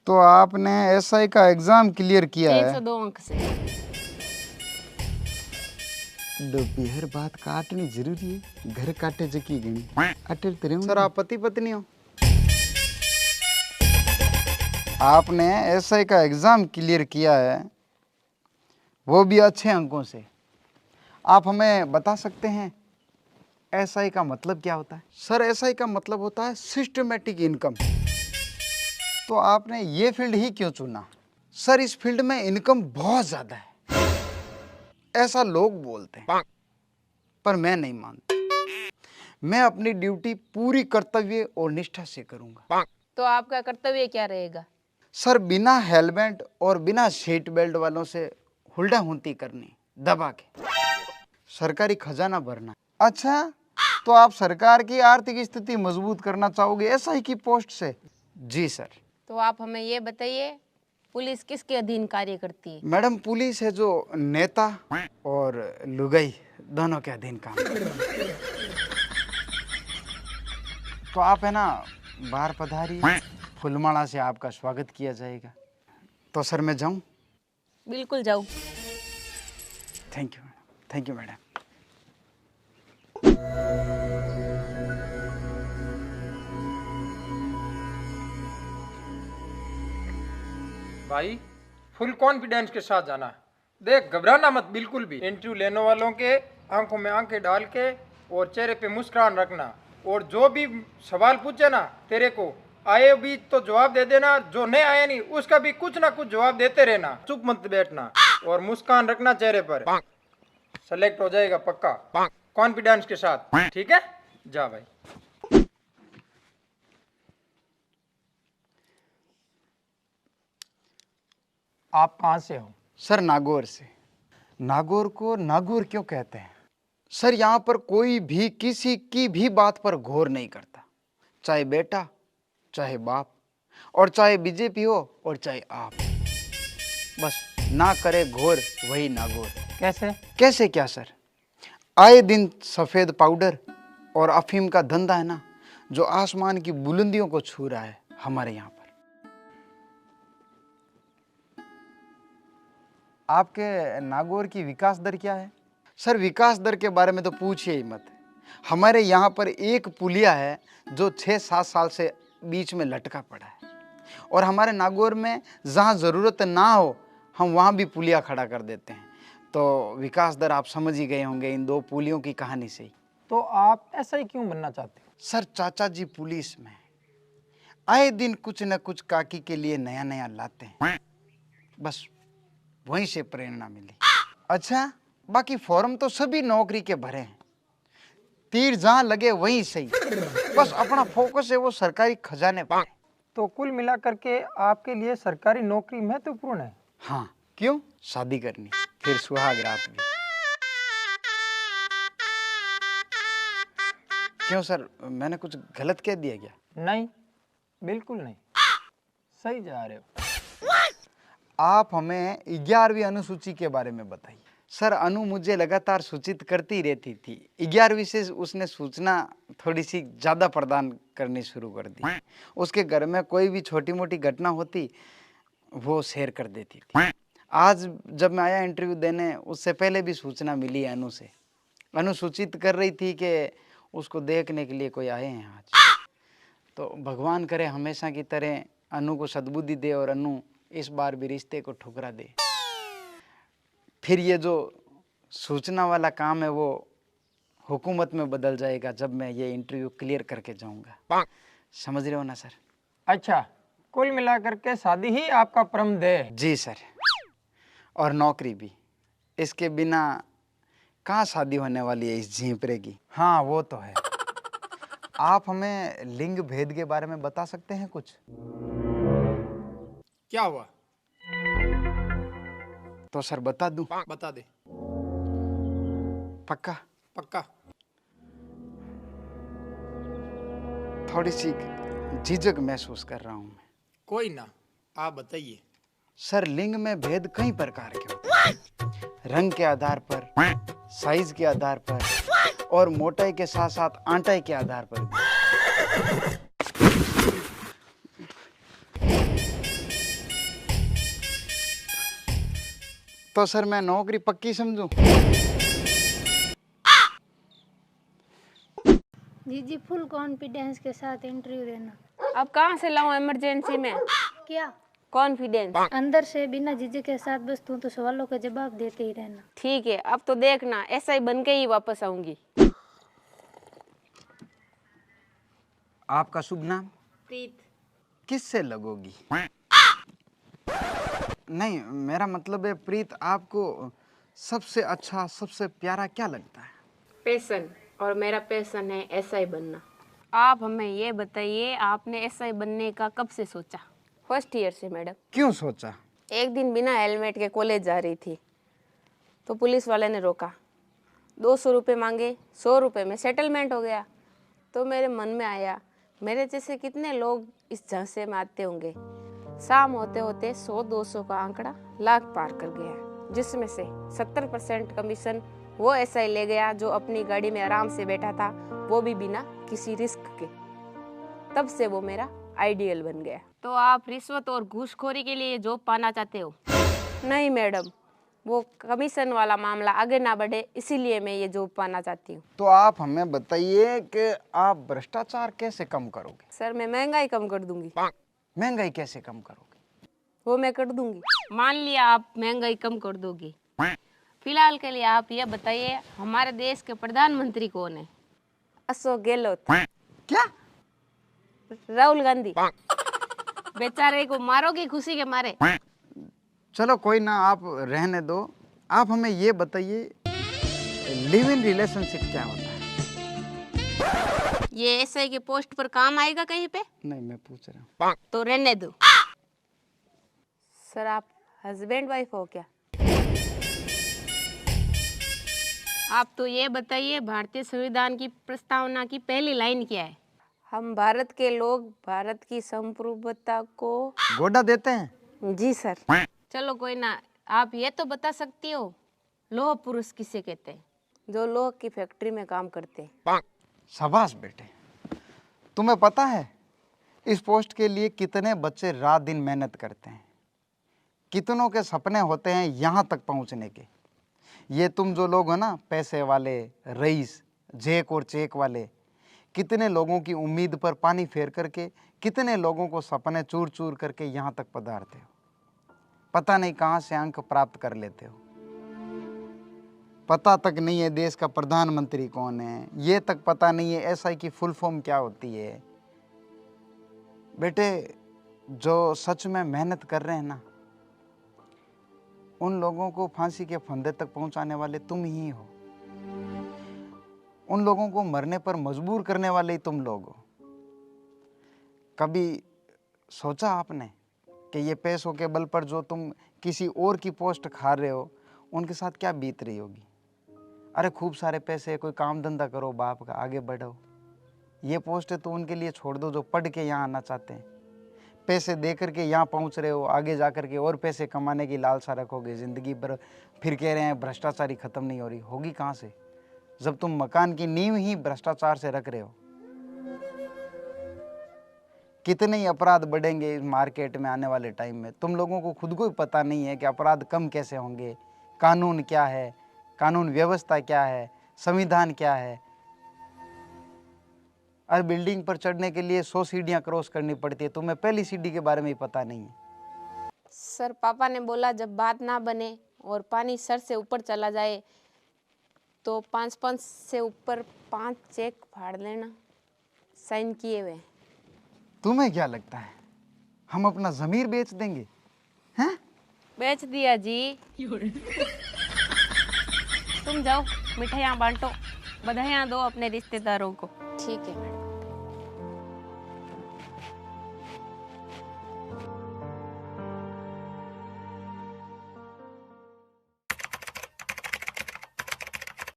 तो आपने एसआई का एग्जाम क्लियर किया है? 302 अंक से। दोपहर बात काटनी जरूरी है, घर काटे जकी गणी अटल तेरे। सर आप पति पत्नी हो? आपने एसआई का एग्जाम क्लियर किया है, वो भी अच्छे अंकों से। आप हमें बता सकते हैं एसआई का मतलब क्या होता है? सर एसआई का मतलब होता है सिस्टमेटिक इनकम। तो आपने ये फील्ड ही क्यों चुना? सर इस फील्ड में इनकम बहुत ज्यादा है, ऐसा लोग बोलते हैं, पर मैं नहीं मानता। मैं अपनी ड्यूटी पूरी कर्तव्य और निष्ठा से करूंगा। तो आपका कर्तव्य क्या रहेगा? सर बिना हेलमेट और बिना सीट बेल्ट वालों से हुल्डा हुंती करनी, दबा के सरकारी खजाना भरना। अच्छा, तो आप सरकार की आर्थिक स्थिति मजबूत करना चाहोगे एसआई की पोस्ट से? जी सर। तो आप हमें ये बताइए, पुलिस किसके अधीन कार्य करती है? मैडम पुलिस है जो नेता और लुगाई दोनों के अधीन काम करती है। तो आप है ना बाहर पधारी, फुलमाला से आपका स्वागत किया जाएगा। तो सर मैं जाऊं? बिल्कुल जाओ। Thank you madam, thank you madam. भाई फुल कॉन्फिडेंस के साथ जाना। देख घबराना मत बिल्कुल भी। इंटरव्यू लेने वालों के आंखों में आंखें डाल के और चेहरे पे मुस्कुरान रखना, और जो भी सवाल पूछे ना तेरे को आए भी तो जवाब दे देना, जो नहीं आया नहीं उसका भी कुछ ना कुछ जवाब देते रहना, चुप मत बैठना और मुस्कान रखना चेहरे पर। सेलेक्ट हो जाएगा पक्का, कॉन्फिडेंस के साथ, ठीक है? जा भाई। आप कहाँ से हो? सर नागौर से। नागौर को नागौर क्यों कहते हैं? सर यहाँ पर कोई भी किसी की भी बात पर गौर नहीं करता, चाहे बेटा चाहे बाप, और चाहे बीजेपी हो और चाहे आप। बस ना करे घोर वही नागौर। कैसे? कैसे क्या सर? आए दिन सफेद पाउडर और अफीम का धंधा है ना, जो आसमान की बुलंदियों को छू रहा है हमारे यहाँ पर। आपके नागौर की विकास दर क्या है? सर विकास दर के बारे में तो पूछिए ही मत। हमारे यहाँ पर एक पुलिया है जो 6-7 साल से बीच में लटका पड़ा है, और हमारे नागौर में जहाँ ज़रूरत ना हो हम वहाँ भी पुलिया खड़ा कर देते हैं। तो विकास दर आप समझ ही गए होंगे इन दो पुलियों की कहानी से ही। तो आप ऐसा ही क्यों बनना चाहते हो? सर चाचा जी पुलिस में आए दिन कुछ न कुछ काकी के लिए नया नया लाते हैं, बस वहीं से प्रेरणा मिली। अच्छा, बाकी फॉर्म तो सभी नौकरी के भरे हैं, तीर जहां लगे वहीं सही, बस अपना फोकस है वो सरकारी खजाने पर। तो कुल मिलाकर के आपके लिए सरकारी नौकरी महत्वपूर्ण है? हाँ, क्यों? शादी करनी, फिर सुहाग रात भी। क्यों सर, मैंने कुछ गलत कह दिया क्या? नहीं, बिल्कुल नहीं, सही जा रहे हो। आप हमें 11वीं अनुसूची के बारे में बताइए। सर अनु मुझे लगातार सूचित करती रहती थी, 11वीं से उसने सूचना थोड़ी सी ज़्यादा प्रदान करनी शुरू कर दी। उसके घर में कोई भी छोटी मोटी घटना होती वो शेयर कर देती थी। आज जब मैं आया इंटरव्यू देने, उससे पहले भी सूचना मिली है अनु से। अनु सूचित कर रही थी कि उसको देखने के लिए कोई आए हैं आज। तो भगवान करे हमेशा की तरह अनु को सद्बुद्धि दे और अनु इस बार भी रिश्ते को ठुकरा दे। फिर ये जो सूचना वाला काम है वो हुकूमत में बदल जाएगा जब मैं ये इंटरव्यू क्लियर करके जाऊंगा। समझ रहे हो ना सर? अच्छा, कुल मिलाकर के शादी ही आपका परम ध्येय है? जी सर, और नौकरी भी। इसके बिना कहाँ शादी होने वाली है इस झींपरे की। हाँ वो तो है। आप हमें लिंग भेद के बारे में बता सकते हैं कुछ? क्या हुआ? तो सर बता दूं? बता दे। पक्का? पक्का। थोड़ी सी झिझक महसूस कर रहा हूं मैं। कोई ना, आप बताइए। सर लिंग में भेद कई प्रकार के होते हैं, रंग के आधार पर, साइज के आधार पर, और मोटाई के साथ साथ आंटाई के आधार पर भी। तो सर मैं नौकरी पक्की समझूं? जी फुल कॉन्फिडेंस के साथ इंटरव्यू देना। अब कहाँ से लाऊं इमरजेंसी में क्या? कॉन्फिडेंस? अंदर से बिना झिझक के साथ बस तू तो सवालों का जवाब देते ही रहना। ठीक है, अब तो देखना ऐसा ही बन के ही वापस आऊंगी। आपका शुभ नाम? प्रीत। किससे लगोगी? नहीं, मेरा मतलब है प्रीत, आपको सबसे अच्छा, सबसे प्यारा क्या लगता है? पैशन, और मेरा पैशन है एसआई बनना। आप हमें ये बताइए, आपने एसआई बनने का कब से सोचा? फर्स्ट ईयर से मैडम। क्यों सोचा? एक दिन बिना हेलमेट के कॉलेज जा रही थी तो पुलिस वाले ने रोका, 200 रुपये मांगे, 100 रुपये में सेटलमेंट हो गया। तो मेरे मन में आया, मेरे जैसे कितने लोग इस झांसे में आते होंगे। शाम होते होते 100-200 का आंकड़ा लाख पार कर गया, जिसमें से 70% कमीशन वो एसआई ले गया जो अपनी गाड़ी में आराम से बैठा था, वो भी बिना किसी रिस्क के। तब से वो मेरा आइडियल बन गया। तो आप रिश्वत और घूसखोरी के लिए जॉब पाना चाहते हो? नहीं मैडम, वो कमीशन वाला मामला आगे ना बढ़े, इसीलिए मैं ये जॉब पाना चाहती हूँ। तो आप हमें बताइए कि आप भ्रष्टाचार कैसे कम करोगे? सर, मैं महंगाई कम कर दूंगी। महंगाई कैसे कम करोगे? वो मैं कर दूंगी। मान लिया आप महंगाई कम कर दोगे। फिलहाल के लिए आप ये बताइए, हमारे देश के प्रधानमंत्री कौन है? अशोक गहलोत। क्या? राहुल गांधी। बेचारे को मारोगे खुशी के मारे? चलो कोई ना, आप रहने दो। आप हमें ये बताइए, लिव इन रिलेशनशिप क्या होता है? ये एसआई के पोस्ट पर काम आएगा कहीं पे? नहीं, मैं पूछ रहा हूँ। तो रहने दो। सर, आप हस्बैंड वाइफ हो क्या? आप तो ये बताइए, भारतीय संविधान की प्रस्तावना की पहली लाइन क्या है? हम भारत के लोग भारत की संप्रभुता को गोड़ा देते हैं। जी सर। चलो कोई ना, आप ये तो बता सकती हो, लौह पुरुष किसे कहते हैं? जो लोह की फैक्ट्री में काम करते हैं। शाबाश बेटे, तुम्हें पता है इस पोस्ट के लिए कितने बच्चे रात दिन मेहनत करते हैं, कितनों के सपने होते हैं यहाँ तक पहुँचने के। ये तुम जो लोग हो ना, पैसे वाले, रईस, जेक और चेक वाले, कितने लोगों की उम्मीद पर पानी फेर करके, कितने लोगों को सपने चूर चूर करके यहाँ तक पधारते हो। पता नहीं कहाँ से अंक प्राप्त कर लेते हो। पता तक नहीं है देश का प्रधानमंत्री कौन है, ये तक पता नहीं है एसआई की फुल फॉर्म क्या होती है। बेटे, जो सच में मेहनत कर रहे हैं ना, उन लोगों को फांसी के फंदे तक पहुंचाने वाले तुम ही हो। उन लोगों को मरने पर मजबूर करने वाले ही तुम लोग हो। कभी सोचा आपने कि ये पैसों के बल पर जो तुम किसी और की पोस्ट खा रहे हो, उनके साथ क्या बीत रही होगी? अरे खूब सारे पैसे, कोई काम धंधा करो बाप का, आगे बढ़ो। ये पोस्ट तो उनके लिए छोड़ दो जो पढ़ के यहाँ आना चाहते हैं। पैसे दे करके यहाँ पहुँच रहे हो, आगे जा करके और पैसे कमाने की लालसा रखोगे ज़िंदगी भर, फिर कह रहे हैं भ्रष्टाचारी ख़त्म नहीं हो रही। होगी कहाँ से, जब तुम मकान की नींव ही भ्रष्टाचार से रख रहे हो। कितने ही अपराध बढ़ेंगे इस मार्केट में आने वाले टाइम में। तुम लोगों को खुद को भी पता नहीं है कि अपराध कम कैसे होंगे, कानून क्या है, कानून व्यवस्था क्या है, संविधान क्या है। और बिल्डिंग पर चढ़ने के लिए 100 सीढ़ियाँ क्रॉस करनी पड़ती है, तुम्हें पहली सीढ़ी के बारे में ही पता नहीं है। सर, पापा ने बोला जब बात ना बने और पानी सर से ऊपर चला जाए तो 5 से ऊपर 5 चेक फाड़ लेना, साइन किए हुए। तुम्हें क्या लगता है हम अपना ज़मीर बेच देंगे? हैं? बेच दिया जी। तुम जाओ, मिठाइयाँ बांटो, बधाइयाँ दो अपने रिश्तेदारों को। ठीक है मैडम।